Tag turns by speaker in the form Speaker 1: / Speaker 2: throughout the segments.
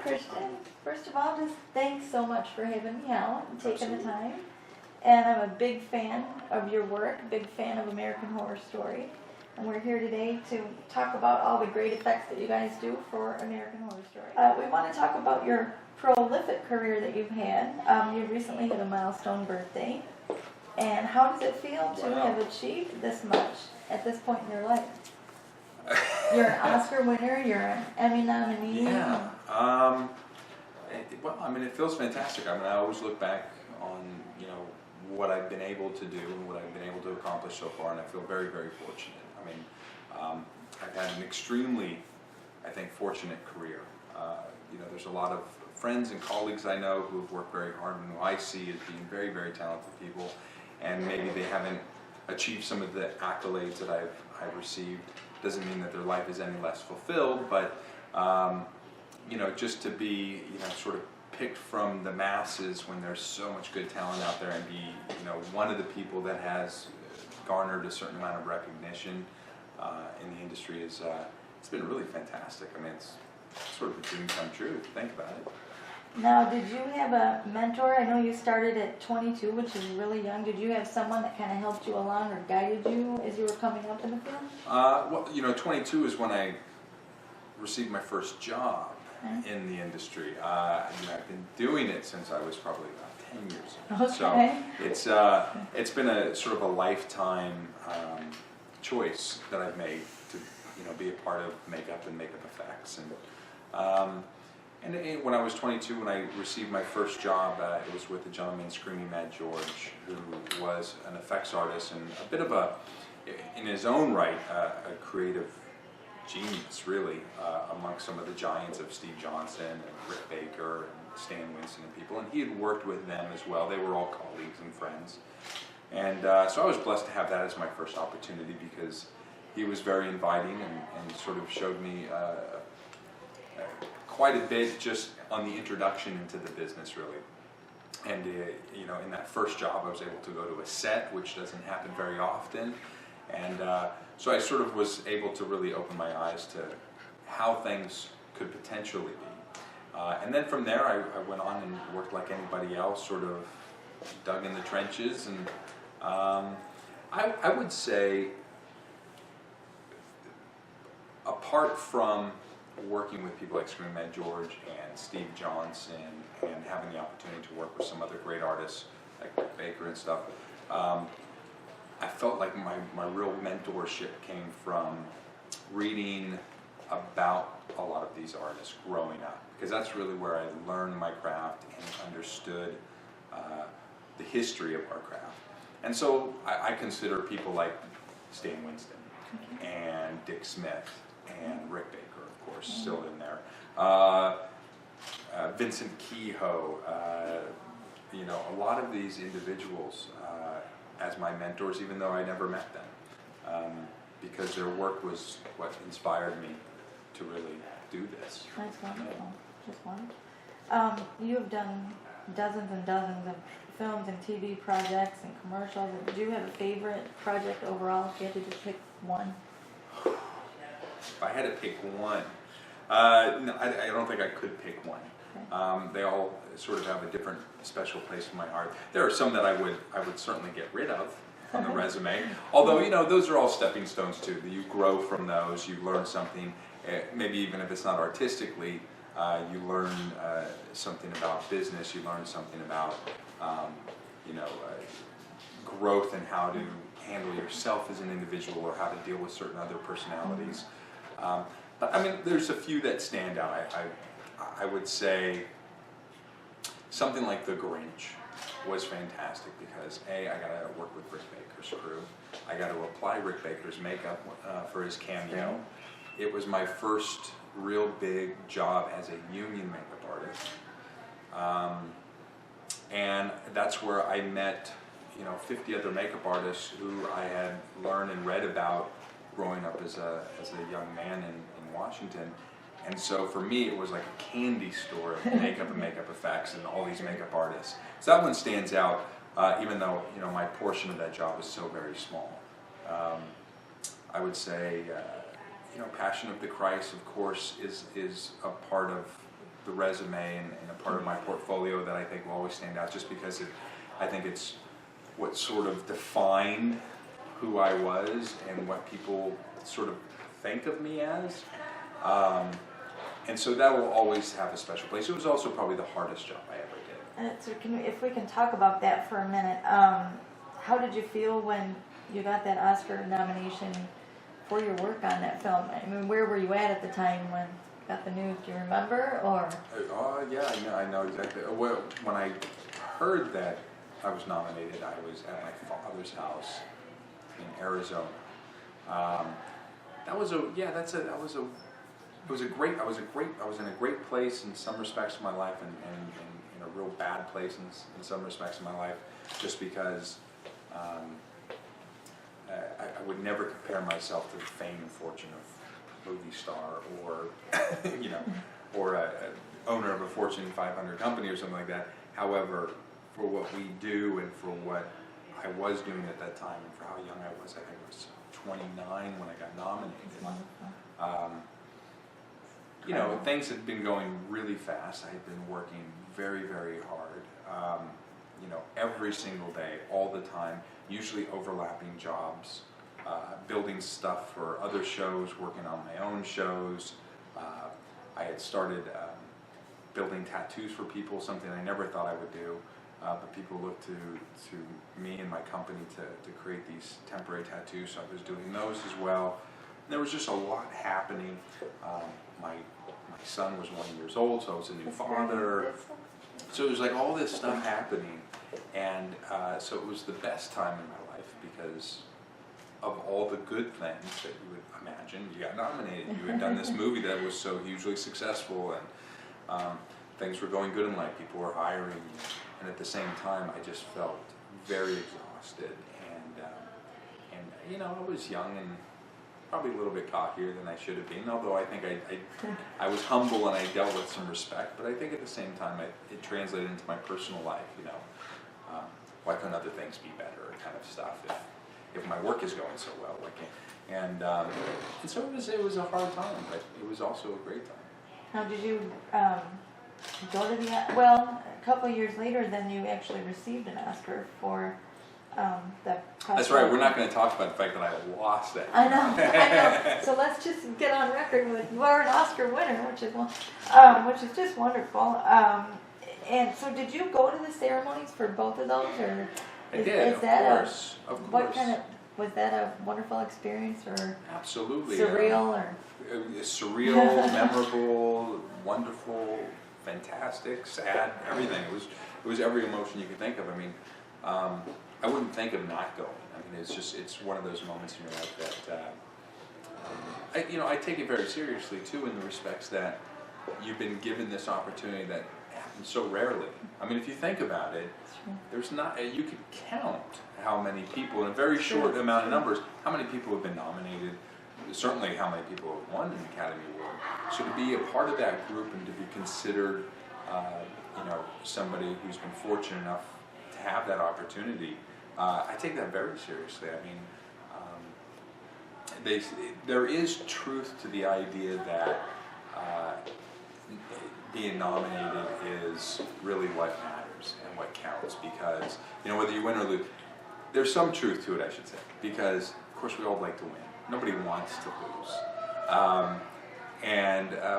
Speaker 1: Christien. First of all, just thanks so much for having me out and taking the time. And I'm a big fan of your work, big fan of American Horror Story. And we're here today to talk about all the great effects that you guys do for American Horror Story. We want to talk about your prolific career that you've had. You recently hit a milestone birthday. And how does it feel to have achieved this much at this point in your life? You're an Oscar winner, you're an Emmy nominee.
Speaker 2: Yeah. Well, I mean, it feels fantastic. I mean, I always look back on, what I've been able to do and what I've been able to accomplish so far, and I feel very, very fortunate. I mean, I've had an extremely, I think, fortunate career. There's a lot of friends and colleagues I know who have worked very hard and who I see as being very, very talented people, and maybe they haven't achieved some of the accolades that I've received. Doesn't mean that their life is any less fulfilled, but just to be sort of picked from the masses when there's so much good talent out there and be one of the people that has garnered a certain amount of recognition in the industry is it's been really fantastic. I mean, it's sort of a dream come true if you think about it.
Speaker 1: Now, did you have a mentor? I know you started at 22, which is really young. Did you have someone that kind of helped you along or guided you as you were coming up in the field?
Speaker 2: Well, 22 is when I received my first job in the industry. I've been doing it since I was probably about 10 years old.
Speaker 1: Okay.
Speaker 2: So it's been a sort of a lifetime choice that I've made to be a part of makeup and makeup effects. And when I was 22, when I received my first job, it was with a gentleman, Screaming Mad George, who was an effects artist and a bit of in his own right, a creative genius, really, amongst some of the giants of Steve Johnson and Rick Baker and Stan Winston and people. And he had worked with them as well. They were all colleagues and friends. And so I was blessed to have that as my first opportunity because he was very inviting and sort of showed me quite a bit just on the introduction into the business, really. And in that first job, I was able to go to a set, which doesn't happen very often, and so I sort of was able to really open my eyes to how things could potentially be. And then from there, I went on and worked like anybody else, sort of dug in the trenches, and I would say, apart from working with people like Screaming Mad George and Steve Johnson and having the opportunity to work with some other great artists like Rick Baker and stuff, I felt like my real mentorship came from reading about a lot of these artists growing up, because that's really where I learned my craft and understood the history of our craft. And so I consider people like Stan Winston and Dick Smith and Rick Baker, of course, still in there. Vincent Kehoe, a lot of these individuals as my mentors, even though I never met them, because their work was what inspired me to really do this.
Speaker 1: That's wonderful. Just wonderful. You have done dozens and dozens of films and TV projects and commercials. Do you have a favorite project overall, if you had to just pick one?
Speaker 2: If I had to pick one, no, I don't think I could pick one. Okay. They all sort of have a different special place in my heart. There are some that I would certainly get rid of on the resume. Although those are all stepping stones too. You grow from those. You learn something. Maybe even if it's not artistically, you learn something about business. You learn something about growth and how to handle yourself as an individual or how to deal with certain other personalities. But I mean, there's a few that stand out. I would say something like The Grinch was fantastic because I got to work with Rick Baker's crew. I got to apply Rick Baker's makeup for his cameo. It was my first real big job as a union makeup artist. And that's where I met 50 other makeup artists who I had learned and read about growing up as a young man in Washington. And so for me, it was like a candy store of makeup and makeup effects and all these makeup artists. So that one stands out, even though my portion of that job is so very small. I would say, Passion of the Christ, of course, is a part of the resume and a part of my portfolio that I think will always stand out, just because I think it's what sort of defined who I was and what people sort of think of me as. And so that will always have a special place. It was also probably the hardest job I ever did.
Speaker 1: And so if we can talk about that for a minute, how did you feel when you got that Oscar nomination for your work on that film? I mean, where were you at the time when you got the news? Do you remember, or?
Speaker 2: Yeah, I know exactly. Well, when I heard that I was nominated, I was at my father's house in Arizona. I was in a great place in some respects of my life, and in a real bad place in some respects of my life, just because I would never compare myself to the fame and fortune of a movie star or or a owner of a Fortune 500 company or something like that. However, for what we do and for what I was doing at that time and for how young I was, I think I was 29 when I got nominated. Things had been going really fast. I had been working very, very hard. Every single day, all the time, usually overlapping jobs, building stuff for other shows, working on my own shows. I had started building tattoos for people, something I never thought I would do. But people looked to me and my company to create these temporary tattoos, so I was doing those as well. And there was just a lot happening. My son was 1 year old, so I was a new father. So there's like all this stuff happening, and so it was the best time in my life because of all the good things that you would imagine. You got nominated. You had done this movie that was so hugely successful, and things were going good in life. People were hiring you. And at the same time, I just felt very exhausted, and I was young and probably a little bit cockier than I should have been. Although I think I was humble and I dealt with some respect. But I think at the same time, it translated into my personal life. Why couldn't other things be better, kind of stuff. If my work is going so well, and so it was a hard time, but it was also a great time.
Speaker 1: How did you go to a couple of years later, then you actually received an Oscar for the.
Speaker 2: That's right. We're not going to talk about the fact that I lost it.
Speaker 1: I know. So let's just get on record with you are an Oscar winner, which is just wonderful. And so, did you go to the ceremonies for both of those, or
Speaker 2: I did, of course.
Speaker 1: What kind of was that a wonderful experience, or
Speaker 2: absolutely
Speaker 1: surreal, or
Speaker 2: surreal, memorable, wonderful, fantastic, sad, everything. It was every emotion you could think of. I mean, I wouldn't think of not going. I mean, it's one of those moments in your life that I take it very seriously too, in the respects that you've been given this opportunity that happens so rarely. I mean, if you think about it, there's not you could count how many people in a very short amount of numbers, how many people have been nominated. Certainly how many people have won an Academy Award. So to be a part of that group and to be considered, somebody who's been fortunate enough to have that opportunity, I take that very seriously. I mean, there is truth to the idea that being nominated is really what matters and what counts, because whether you win or lose, there's some truth to it, I should say, because of course we all like to win. Nobody wants to lose,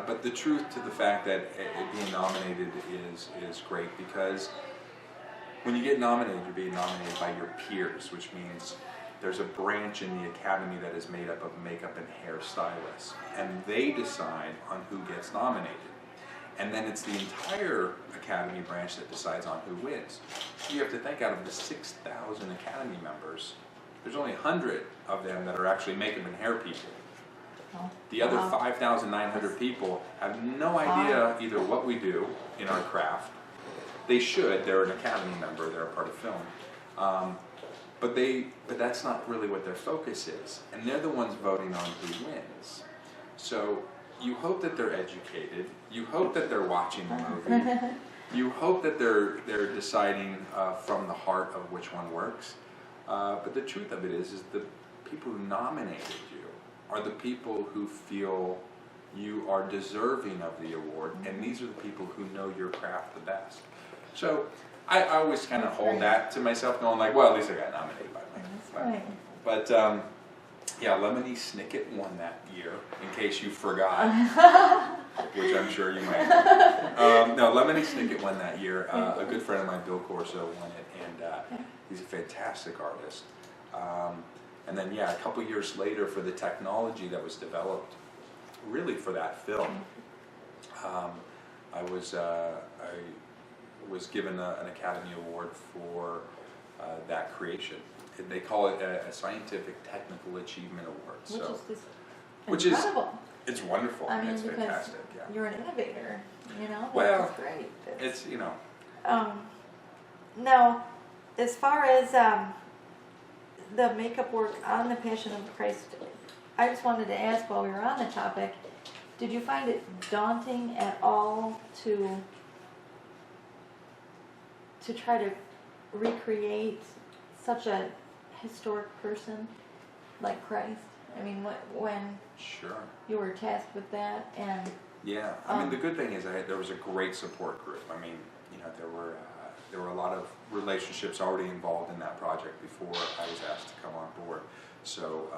Speaker 2: but the truth to the fact that being nominated is great, because when you get nominated, you're being nominated by your peers, which means there's a branch in the Academy that is made up of makeup and hair stylists, and they decide on who gets nominated. And then it's the entire Academy branch that decides on who wins. You have to think, out of the 6,000 Academy members, there's only 100 of them that are actually makeup and hair people. The other 5,900 people have no idea either what we do in our craft. They should. They're an Academy member. They're a part of film. But that's not really what their focus is. And they're the ones voting on who wins. So you hope that they're educated. You hope that they're watching the movie. You hope that they're deciding from the heart of which one works. But the truth of it is the people who nominated you are the people who feel you are deserving of the award, and these are the people who know your craft the best. So I always kind of hold that to myself, going like, well, at least I got nominated by my.
Speaker 1: That's right.
Speaker 2: But yeah, Lemony Snicket won that year, in case you forgot, which I'm sure you might. No, Lemony Snicket won that year. A good friend of mine, Bill Corso, won it, and he's a fantastic artist. And then, yeah, a couple years later, for the technology that was developed, really for that film, I was given an Academy Award for that creation. They call it a Scientific Technical Achievement Award.
Speaker 1: Which is incredible.
Speaker 2: It's wonderful.
Speaker 1: I mean,
Speaker 2: it's
Speaker 1: because
Speaker 2: fantastic. Yeah.
Speaker 1: you're an innovator,
Speaker 2: Well,
Speaker 1: that's great.
Speaker 2: It's
Speaker 1: Now, as far as the makeup work on the Passion of Christ, I just wanted to ask while we were on the topic, did you find it daunting at all to try to recreate such a historic person like Christ? I mean, when
Speaker 2: Sure.
Speaker 1: you were tasked with that, and
Speaker 2: Yeah, I mean, the good thing is there was a great support group. I mean, there were a lot of relationships already involved in that project before I was asked to come on board. So,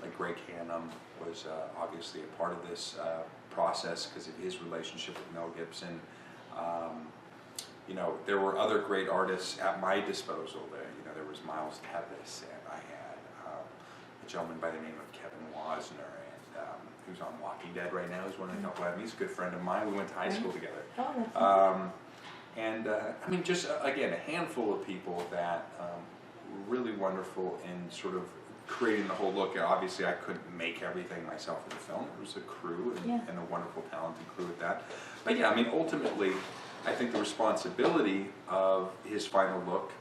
Speaker 2: like Greg Hannum was obviously a part of this process because of his relationship with Mel Gibson. There were other great artists at my disposal. There was Miles Tevis, and I had a gentleman by the name of Kevin Wasner, and who's on Walking Dead right now. He's one of the couple of them. He's a good friend of mine. We went to high school together.
Speaker 1: Oh, that's
Speaker 2: And I mean, just again, a handful of people that were really wonderful in sort of creating the whole look. Obviously, I couldn't make everything myself in the film. It was a crew and a wonderful, talented crew at that. But yeah, I mean, ultimately, I think the responsibility of his final look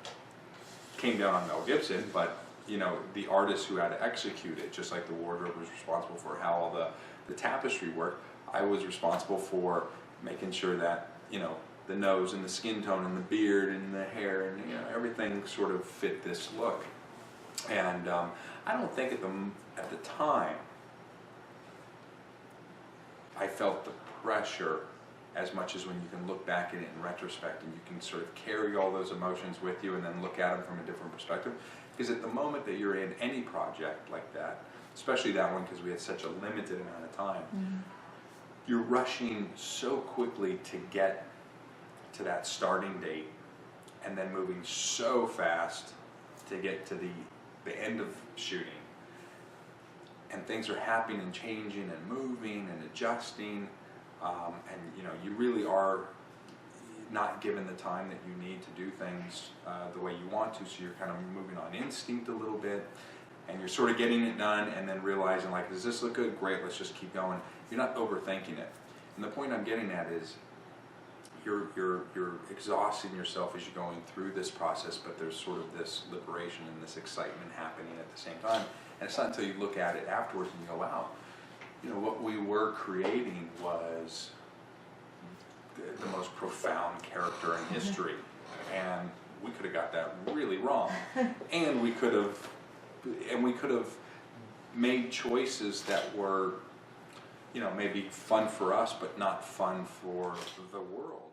Speaker 2: came down on Mel Gibson, but the artist who had to execute it, just like the wardrobe was responsible for how all the tapestry worked, I was responsible for making sure that the nose and the skin tone and the beard and the hair and everything sort of fit this look. And I don't think at the time I felt the pressure as much as when you can look back at it in retrospect and you can sort of carry all those emotions with you and then look at them from a different perspective. Because at the moment that you're in any project like that, especially that one because we had such a limited amount of time, you're rushing so quickly to get to that starting date and then moving so fast to get to the end of shooting. And things are happening and changing and moving and adjusting. And you really are not given the time that you need to do things the way you want to, so you're kind of moving on instinct a little bit, and you're sort of getting it done and then realizing like, does this look good? Great, let's just keep going. You're not overthinking it. And the point I'm getting at is you're exhausting yourself as you're going through this process, but there's sort of this liberation and this excitement happening at the same time. And it's not until you look at it afterwards and you go, wow, what we were creating was the most profound character in history, and we could have got that really wrong, and we could have made choices that were maybe fun for us but not fun for the world.